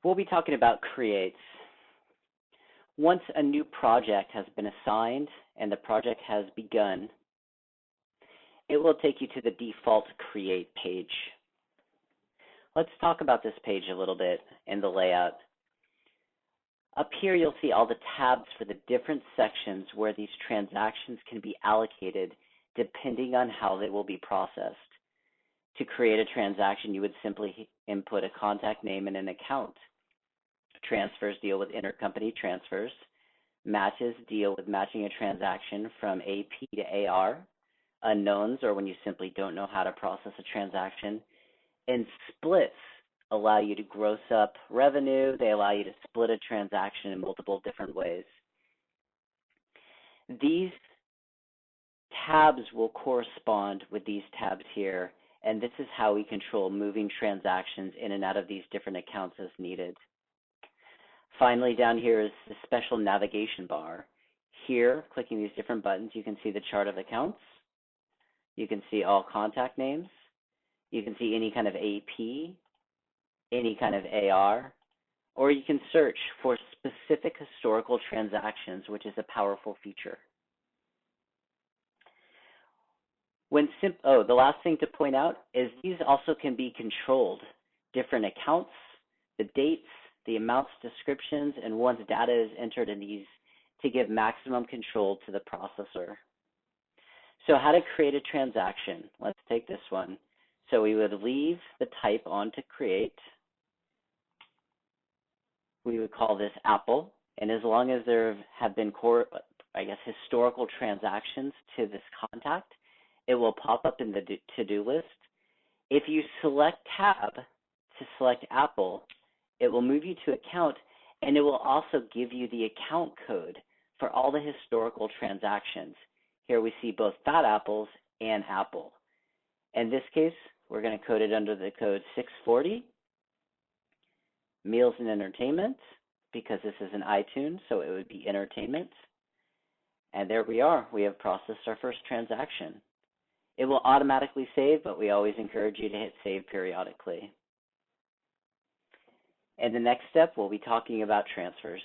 We'll be talking about creates. Once a new project has been assigned and the project has begun, it will take you to the default create page. Let's talk about this page a little bit and the layout. Up here, you'll see all the tabs for the different sections where these transactions can be allocated depending on how they will be processed. To create a transaction, you would simply input a contact name and an account. Transfers deal with intercompany transfers. Matches deal with matching a transaction from AP to AR. Unknowns, or when you simply don't know how to process a transaction. And splits allow you to gross up revenue. They allow you to split a transaction in multiple different ways. These tabs will correspond with these tabs here, and this is how we control moving transactions in and out of these different accounts as needed. Finally, down here is the special navigation bar. Here, clicking these different buttons, you can see the chart of accounts. You can see all contact names. You can see any kind of AP, any kind of AR, or you can search for specific historical transactions, which is a powerful feature. The last thing to point out is these also can be controlled. Different accounts, the dates, the amounts, descriptions, and once data is entered in these to give maximum control to the processor. So how to create a transaction? Let's take this one. So we would leave the type on to create. We would call this Apple, and as long as there have been historical transactions to this contact, it will pop up in the to-do list. If you select tab to select Apple, it will move you to account, and it will also give you the account code for all the historical transactions. Here we see both fat apples and Apple. In this case, we're going to code it under the code 640, meals and entertainment, because this is an iTunes, so it would be entertainment. And there we are. We have processed our first transaction. It will automatically save, but we always encourage you to hit save periodically. In the next step, we'll be talking about transfers.